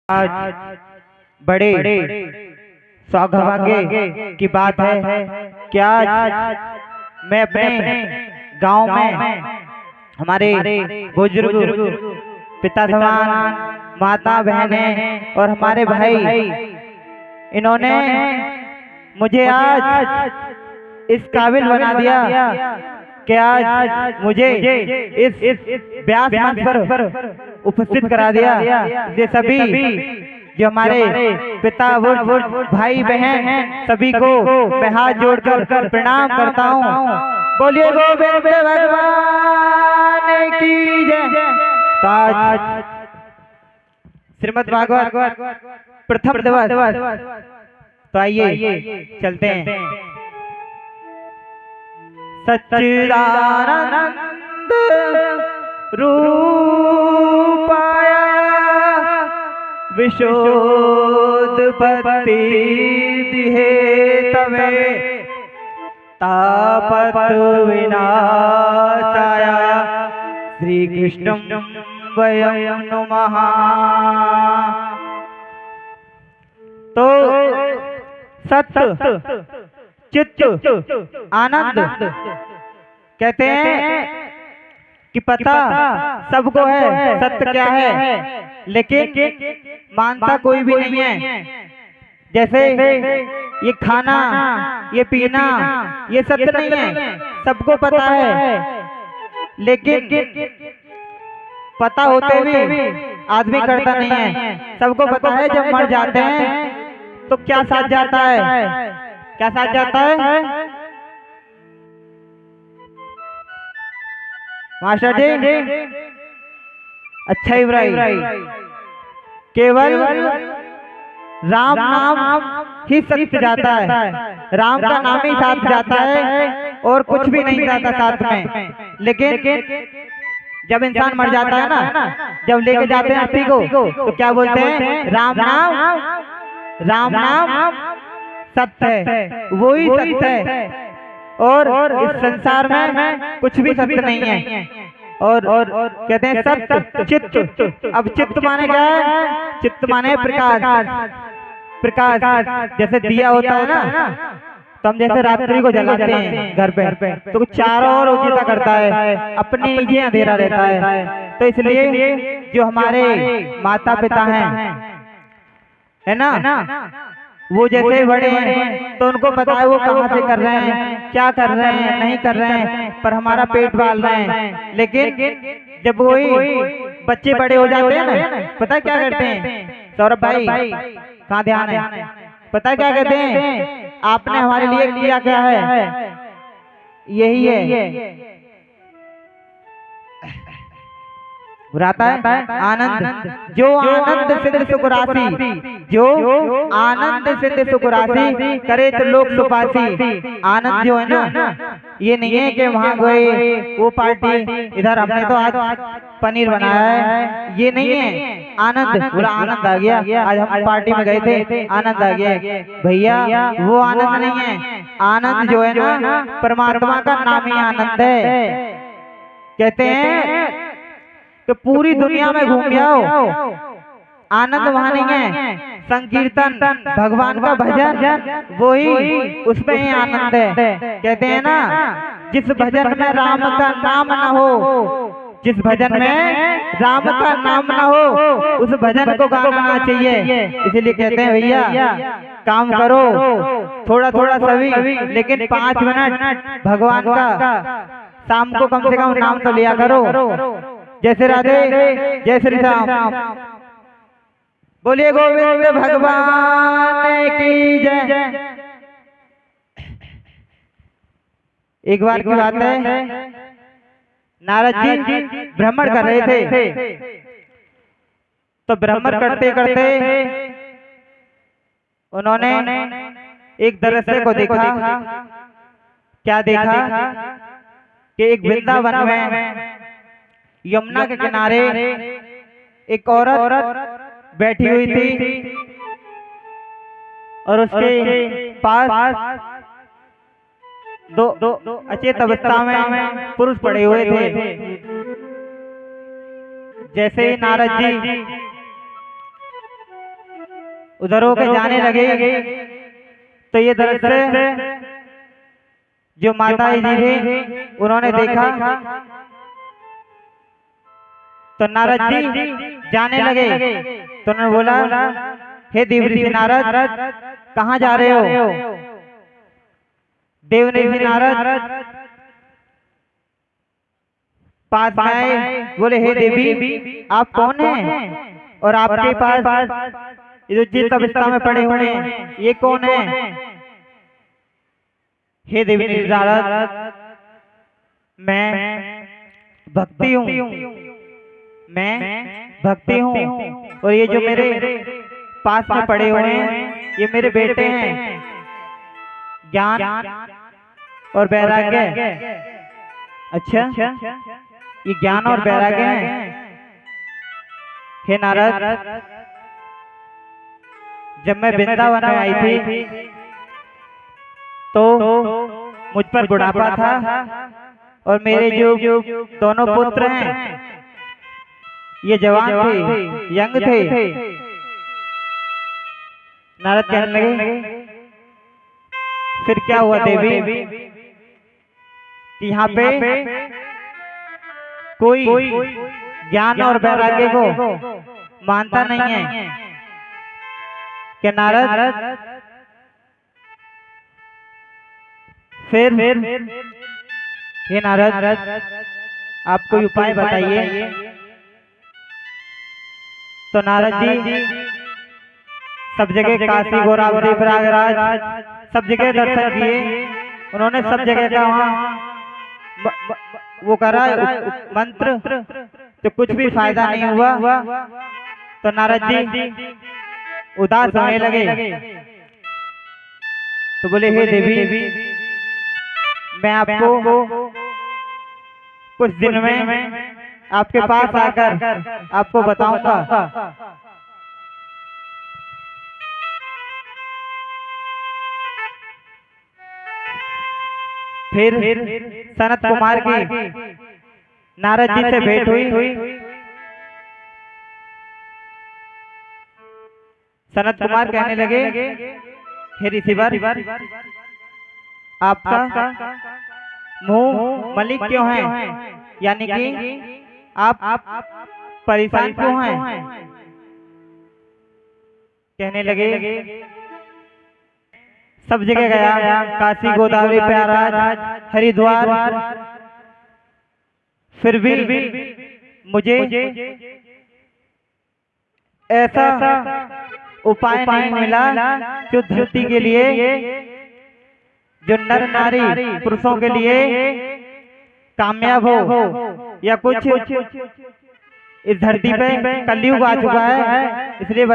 आज बड़े सौभाग्य की बात है कि आज मैं अपने गांव में हमारे बुजुर्ग पिता समान माता बहनें और हमारे भाई, इन्होंने मुझे आज इस काबिल बना दिया कि आज मुझे इस व्यास मंच पर उपस्थित करा दिया। ये सभी जो हमारे पिता भाई बहन सभी को मैं हाथ जोड़कर प्रणाम करता हूँ। बोलिए गोविंद भगवान की जय। आज श्रीमद् भागवत प्रथम दिवस, तो आइए चलते हैं। सच्चिदानंद रूपाय विशोधपति दिहे तवे तापत विनाशाय श्री कृष्णं वयं नमः। तो सत्य चित्त आनंद कहते हैं कि पता सबको है सत्य क्या है, लेकिन मानता कोई भी नहीं है। जैसे ये खाना ये पीना ये सत्य नहीं है, सबको पता है, लेकिन पता होते भी आदमी करता नहीं है। सबको पता है जब मर जाते हैं तो क्या साथ जाता है, क्या साथ जाता है मास्टर जी? अच्छा इब्राहिम, केवल राम नाम ही सत्य जाता है, राम का नाम ही साथ जाता है और कुछ भी नहीं जाता साथ में। लेकिन जब इंसान मर जाता है ना, जब लेके जाते हैं अर्थी को, तो क्या बोलते हैं? राम नाम सत्य है, वो ही सत्य है और इस संसार में कुछ भी सत्य नहीं है। और कहते हैं सत्य चित्त। अब चित्त माने क्या है? चित्त माने प्रकाश। प्रकाश जैसे दिया होता है ना, तो हम जैसे रात्रि को जलाते हैं घर पे, तो चारों ओर उजियारा करता है, अपने नीचे अंधेरा रहता है। तो इसलिए जो हमारे माता पिता हैं, है ना, वो जैसे बड़े हैं तो उनको पता है वो कहाँ से कर रहे हैं, क्या कर रहे हैं, नहीं कर रहे हैं, पर हमारा पेट पाल रहे हैं। लेकिन जब वही बच्चे बड़े हो जाते हैं ना, पता क्या करते हैं? सौरभ भाई कहाँ ध्यान है? पता क्या कहते हैं? आपने हमारे लिए किया क्या है? यही है, बुराता है आनंद। जो आनंद सिद्ध सुख राशि, जो आनंद सिद्ध सुख राशि करे तो लोग सुपासी। आनंद जो है ना, ये नहीं है कि वहां गए वो पार्टी, इधर हमने तो आज पनीर बनाया है, ये नहीं है। आनंद पूरा आनंद आ गया, आज हम पार्टी में गए थे, आनंद आ गया भैया, वो आनंद नहीं है। आनंद जो है ना, परमात्मा का नाम ही आनंद है। कहते हैं कि पूरी दुनिया में घूम जाओ, आनंद वहां नहीं है। संकीर्तन भगवान का भजन, वही उसमें ही आनंद है। कहते हैं ना, जिस भजन में राम का नाम न हो, जिस भजन में राम का नाम न हो, उस भजन को गाना चाहिए। इसलिए कहते हैं भैया काम करो थोड़ा थोड़ा सभी, लेकिन 5 मिनट भगवान का शाम को कम से कम नाम तो लिया करो। जैसे राधे, जय श्री राम। बोलिए गोविंद भगवान की जय। एक बार की बात है, नारद जी भ्रमण कर रहे थे, तो भ्रमण करते करते उन्होंने एक दृश्य को देखा। क्या देखा? कि एक वृंदावन में यमुना के किनारे एक औरत बैठी हुई थी और उसके पास दो अचेत अवस्था में पुरुष पड़े हुए थे। जैसे ही नारद जी उधर होकर जाने लगे तो ये दरअसल जो माता जी थे उन्होंने देखा तो नारद जी जाने लगे तो उन्होंने बोला, हे देव ऋषि नारद, कहाँ जा रहे हो? देव ऋषि नारद पास में आए, बोले, हे देवी, आप कौन हैं और आपके पास ये जो जिस अवस्था में पड़े हुए हैं ये कौन है? हे देवी नारद, मैं भक्ति हूँ, मैं भक्ति हूँ, और ये जो मेरे पास में पड़े हुए हैं ये मेरे बेटे हैं, ज्ञान और वैराग्य। अच्छा, ये ज्ञान और वैराग्य हैं। हे नारद, जब मैं वृंदावन में आई थी तो मुझ पर बुढ़ापा था और मेरे जो दोनों पुत्र हैं ये जवान थे, यंग थे। नारद कहने लगे, फिर क्या हुआ देवी कि यहाँ पे कोई ज्ञान और वैराग्य को मानता नहीं है? क्या नारद, फिर हे नारद, आप कोई उपाय बताइए। तो नारद जी सब जगह काशी, गोरावती, प्रयागराज सब जगह दर्शन किए। उन्होंने सब जगह का वहाँ वो करा मंत्र, तो कुछ भी फायदा नहीं हुआ। तो नारद जी उदास होने लगे तो बोले, हे देवी, मैं आपको कुछ दिन में आपके पास आकर आपको बताऊंगा। फिर सनत कुमार की नारद जी से भेंट हुई। सनत कुमार कहने लगे, हे ऋषिवर, आपका मुंह मलिक क्यों है? यानी कि आप परेशान क्यों हैं? कहने लगे, सब जगह गया, काशी, गोदावरी, प्रयागराज, हरिद्वार, फिर भी मुझे ऐसा उपाय नहीं मिला जो धरती के लिए, जो नर नारी पुरुषों के लिए कामयाब हो, या कुछ इस धरती पे कलयुग आ चुका है, इसलिए